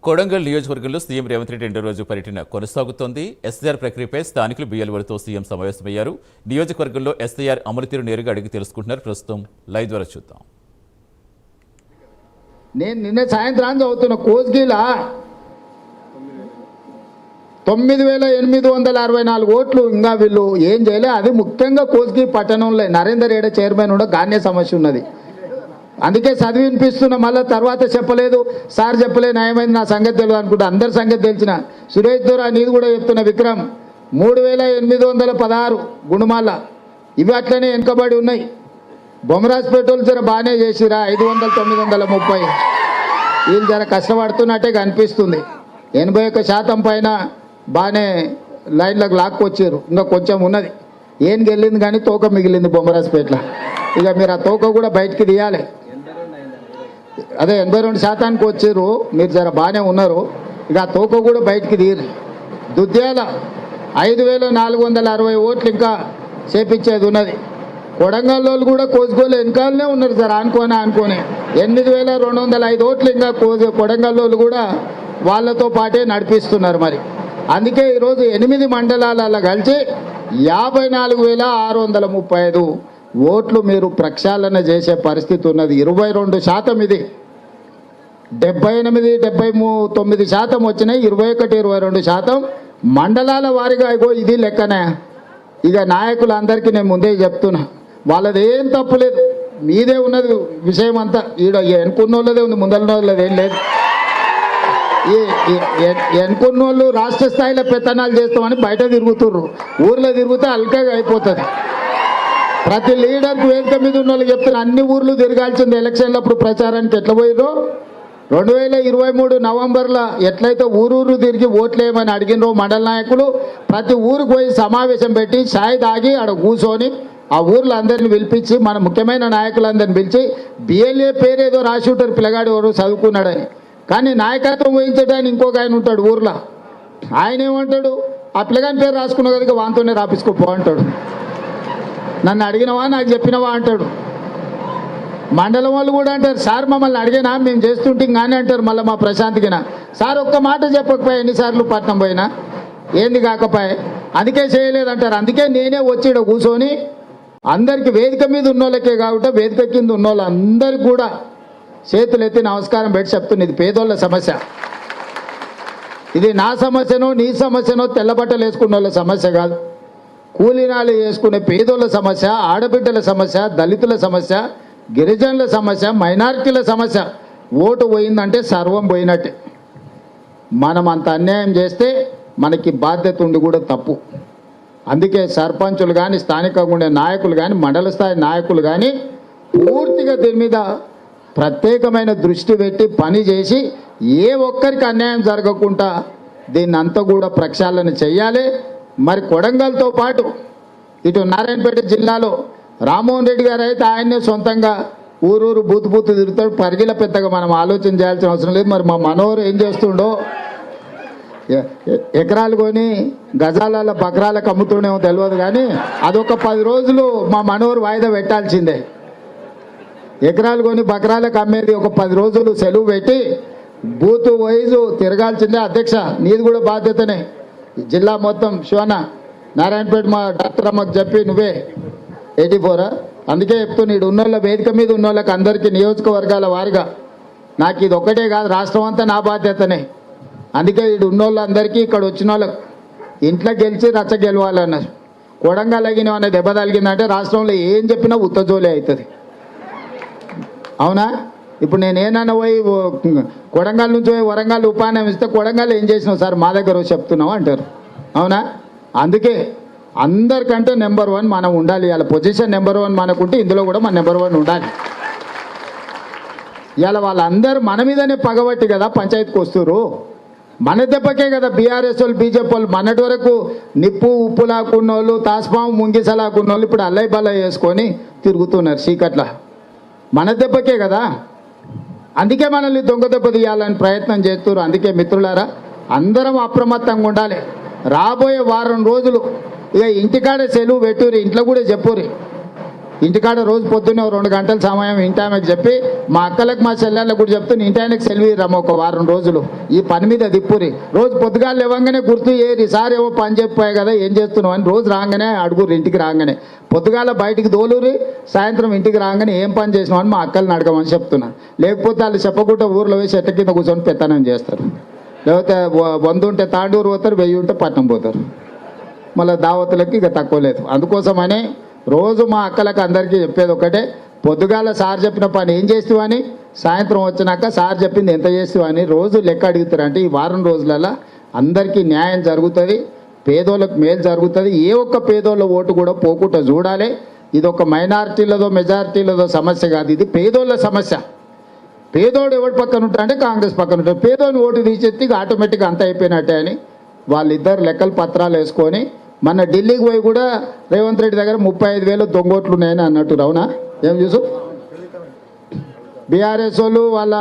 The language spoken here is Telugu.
కొడంగల్ నియోజకవర్గంలో సీఎం రేవంత్ రెడ్డి రెండో రోజు పర్యటన కొనసాగుతోంది. ఎస్ఐఆర్ ప్రక్రియపై స్థానికులు బిఎల్ఓలతో సీఎం సమావేశమయ్యారు. నియోజకవర్గంలో ఎస్ఐఆర్ అమలు తీరు నేరుగా అడిగి తెలుసుకుంటున్నారు. ప్రస్తుతం లైవ్ ద్వారా చూద్దాం. నేను నిన్న సాయంత్రం చదువుతున్న కోస్గిలా 9,864 ఓట్లు ఇంకా వీళ్ళు ఏం చేయలే. అది ముఖ్యంగా కోస్గి పట్టణంలో నరేందర్ ఏడ చైర్మన్ కూడా గానే సమస్య ఉన్నది. అందుకే చదివి వినిపిస్తున్నా. మళ్ళీ తర్వాత చెప్పలేదు సార్ చెప్పలేదు న్యాయమైంది, నా సంగతి తెలియదు అనుకుంటా. అందరి సంగతి తెలిసిన సురేష్ దొరా నీది కూడా చెప్తున్నా. విక్రమ్ 3,816 గుణమాల ఇవి అట్లనే వెనుకబడి ఉన్నాయి. బొమ్మరాజ్పేటలు జర బాగానే చేసిరా 500-930. వీళ్ళు జర కష్టపడుతున్నట్టే కనిపిస్తుంది. 81% పైన బాగానే లైన్లకు లాక్కొచ్చారు. ఇంకా కొంచెం ఉన్నది, ఏం గెలింది కానీ తోక మిగిలింది బొమ్మరాజ్పేటలో. ఇక మీరు ఆ తోక కూడా బయటికి తీయాలి. అదే 82% వచ్చారు, మీరు జర బాగానే ఉన్నారు. ఇక ఆ తోక కూడా బయటికి తీయరు. దుద్యాల 5,460 ఓట్లు ఇంకా చేపించేది ఉన్నది. కొడంగల్లో కూడా కోసుకోలు వెనకాలనే ఉన్నారు సార్, అనుకోని 8,205 ఓట్లు ఇంకా కొడంగల్లో కూడా వాళ్ళతో పాటే నడిపిస్తున్నారు. మరి అందుకే ఈరోజు 8 మండలాలలో కలిసి 54,635 ఓట్లు మీరు ప్రక్షాళన చేసే పరిస్థితి ఉన్నది. 22% ఇది. 78-79% వచ్చినాయి. 21-22% మండలాల వారిగా ఇగో ఇది లెక్కనే. ఇక నాయకులందరికీ నేను ముందే చెప్తున్నా, వాళ్ళది ఏం తప్పులేదు, మీదే ఉన్నది విషయం అంతా. ఈడ ఎన్నుకున్న వాళ్ళదే ఉంది, ముందల వాళ్ళది ఏం లేదు. ఎన్నుకున్న వాళ్ళు రాష్ట్ర స్థాయిలో పెత్తనాలు చేస్తామని బయట తిరుగుతుర్రు, ఊర్లో తిరుగుతే అల్కగా అయిపోతుంది. ప్రతి లీడర్కి వేదిక మీద ఉన్న వాళ్ళు చెప్తున్నారు, అన్ని ఊర్లు తిరగాల్సింది. ఎలక్షన్లు అప్పుడు ప్రచారానికి ఎట్లా పోయిరో 2023 నవంబర్లో ఎట్లయితే ఊరూరు తిరిగి ఓట్లేయమని అడిగినరో మండల నాయకులు, ప్రతి ఊరికి పోయి సమావేశం పెట్టి ఛాయ్ తాగి ఆడ కూర్చొని ఆ ఊర్లో అందరిని పిలిపించి మన ముఖ్యమైన నాయకులందరిని పిలిచి బిఎల్ఏ పేరేదో రాసి ఉంటారు, పిల్లగాడు ఎవరు చదువుకున్నాడని. కానీ నాయకత్వం వహించడానికి ఇంకొక ఆయన ఉంటాడు ఊర్లో. ఆయన ఏమంటాడు, ఆ పిల్లగాని పేరు రాసుకున్న కనుక వాంతోనే రాపించుకోపో అంటాడు. నన్ను అడిగినవా నాకు చెప్పినవా అంటాడు. మండలం వాళ్ళు కూడా అంటారు, సార్ మమ్మల్ని అడిగినా మేము చేస్తుంటే కానీ అంటారు. మళ్ళీ మా ప్రశాంత్కినా సార్ ఒక్క మాట చెప్పకపోయా, ఎన్నిసార్లు పట్నం పోయినా ఏంది కాకపోయా, అందుకే చేయలేదంటారు. అందుకే నేనే వచ్చి ఇక్కడ కూర్చొని అందరికి వేదిక మీద ఉన్నోళ్ళకే కాబట్టి వేదిక కింద ఉన్నోళ్ళు అందరికి కూడా చేతులు ఎత్తి నమస్కారం పెట్టి చెప్తుంది, ఇది పేదోళ్ళ సమస్య. ఇది నా సమస్యనో నీ సమస్యనో తెల్లబట్టలు వేసుకున్న వాళ్ళ సమస్య కాదు. కూలీనాలు వేసుకునే పేదోళ్ళ సమస్య, ఆడబిడ్డల సమస్య, దళితుల సమస్య, గిరిజనుల సమస్య, మైనారిటీల సమస్య. ఓటు పోయిందంటే సర్వం పోయినట్టే. మనం అంత అన్యాయం చేస్తే మనకి బాధ్యత ఉండి కూడా తప్పు. అందుకే సర్పంచులు కానీ, స్థానికంగా ఉండే నాయకులు కానీ, మండల స్థాయి నాయకులు కానీ పూర్తిగా దీని మీద ప్రత్యేకమైన దృష్టి పెట్టి పని చేసి ఏ ఒక్కరికి అన్యాయం జరగకుండా దీన్ని అంతా కూడా ప్రక్షాళన చెయ్యాలి. మరి కొడంగల్తో పాటు ఇటు నారాయణపేట జిల్లాలో రామ్మోహన్ రెడ్డి గారు అయితే ఆయన్నే సొంతంగా ఊరూరు బూతు తిరుగుతాడు. పరిగిల పెద్దగా మనం ఆలోచన చేయాల్సిన అవసరం లేదు. మరి మా మనోహర్ ఏం చేస్తుండో, ఎకరాలు కొని గజాల బకరాలకు అమ్ముతుండేమో తెలియదు, కానీ అదొక 10 రోజులు మా మనోహర్ వాయిదా పెట్టాల్సిందే. ఎకరాలు కొని బకరాలకు అమ్మేది ఒక 10 రోజులు సెలవు పెట్టి బూతు వైజు తిరగాల్సిందే. అధ్యక్ష నీది కూడా బాధ్యతనే. జిల్లా మొత్తం శివన నారాయణపేట మా డాక్టర్ అమ్మకు చెప్పి నువ్వే 84. అందుకే చెప్తున్నా, ఇటు ఉన్నోళ్ళ వేదిక మీద ఉన్నోళ్ళకి అందరికీ నియోజకవర్గాల వారిగా నాకు ఇది ఒక్కటే కాదు, రాష్ట్రం అంతా నా బాధ్యతనే. అందుకే ఇటు ఉన్నోళ్ళందరికీ ఇక్కడ వచ్చిన వాళ్ళకి ఇంట్లో గెలిచి రచ్చ గెలవాలన్నారు. కొడంగల్ అగిన అనే దెబ్బ తగిలిందంటే రాష్ట్రంలో ఏం చెప్పినా ఉత్తజోలే అవుతుంది. అవునా? ఇప్పుడు నేనేనన్నా పోయి కొడంగల్ నుంచి పోయి వరంగల్ ఉపాన్యం ఇస్తే కొడంగల్ ఏం చేసినావు సార్ మా దగ్గర చెప్తున్నావు అంటారు. అవునా? అందుకే అందరికంటే నెంబర్ 1 మనం ఉండాలి. ఇలా పొజిషన్ నెంబర్ 1 మనకుంటే ఇందులో కూడా మన నెంబర్ 1 ఉండాలి. ఇలా వాళ్ళందరూ మన మీదనే పగబట్టి కదా పంచాయతీకి వస్తున్నారు. మన దెబ్బకే కదా బీఆర్ఎస్ వాళ్ళు, బీజేపీ వాళ్ళు మొన్నటి వరకు నిప్పు ఉప్పు లాక్కున్న వాళ్ళు, తాస్పాము ముంగిస లాక్కున్న వాళ్ళు ఇప్పుడు అల్లై బల్లై వేసుకొని తిరుగుతున్నారు చీకట్ల. మన దెబ్బకే కదా. అందుకే మనల్ని దొంగ దెబ్బ తీయాలని ప్రయత్నం చేస్తున్నారు. అందుకే మిత్రులారా అందరం అప్రమత్తంగా ఉండాలి. రాబోయే వారం రోజులు ఇక ఇంటికాడే సెలవు పెట్టుర్రి, ఇంట్లో కూడా చెప్పుర్రి. ఇంటికాడ రోజు పొద్దున్నే 2 గంటల సమయం ఇంటి ఆమెకు చెప్పి మా అక్కలకు మా చెల్లెళ్ళకు కూడా చెప్తే ఇంటి ఆయనకు సెలవు రమ్మ ఒక వారం రోజులు ఈ పని మీద దిప్పురి. రోజు పొద్దుగాలు లేవంగానే గుర్తు ఏరి సార్ ఏవో పని చెప్పాయి కదా ఏం చేస్తున్నావు అని రోజు రాగానే అడుగురు. ఇంటికి రాగానే పొద్దుగాల బయటికి దోలురి, సాయంత్రం ఇంటికి రాగానే ఏం పని చేసినావు అని మా అక్కల్ని అడగమని చెప్తున్నాను. లేకపోతే వాళ్ళు చెప్పకుండా ఊర్లో వేసి చెట్ట కింద కూర్చొని పెత్తనం చేస్తారు. లేకపోతే 100 ఉంటే తాండూరు పోతారు, 1000 ఉంటే పట్నం పోతారు. మళ్ళీ దావతులకి ఇక తక్కువ లేదు. అందుకోసమని రోజు మా అక్కలకు అందరికీ చెప్పేది ఒకటే, పొద్దుగాల సార్ చెప్పిన పని ఏం చేస్తావని, సాయంత్రం వచ్చినాక సార్ చెప్పింది ఎంత చేస్తావని రోజు లెక్క అడుగుతారు. అంటే ఈ వారం రోజులలో అందరికీ న్యాయం జరుగుతుంది, పేదోళ్ళకు మేలు జరుగుతుంది. ఏ ఒక్క పేదోళ్ళ ఓటు కూడా పోకుండా చూడాలి. ఇది ఒక మైనారిటీలదో మెజారిటీలదో సమస్య కాదు, ఇది పేదోళ్ళ సమస్య. పేదోడు ఎవరి పక్కన ఉంటాడంటే కాంగ్రెస్ పక్కన ఉంటాడు. పేదోని ఓటు తీసేస్తే ఆటోమేటిక్గా అంత అయిపోయినట్టే అని వాళ్ళిద్దరు లెక్కలు పత్రాలు వేసుకొని మన ఢిల్లీకి పోయి కూడా రేవంత్ రెడ్డి దగ్గర 35,000 దొంగోట్లు ఉన్నాయని అన్నట్టు. అవునా? ఏం చూసు బీఆర్ఎస్ వాళ్ళు వాళ్ళ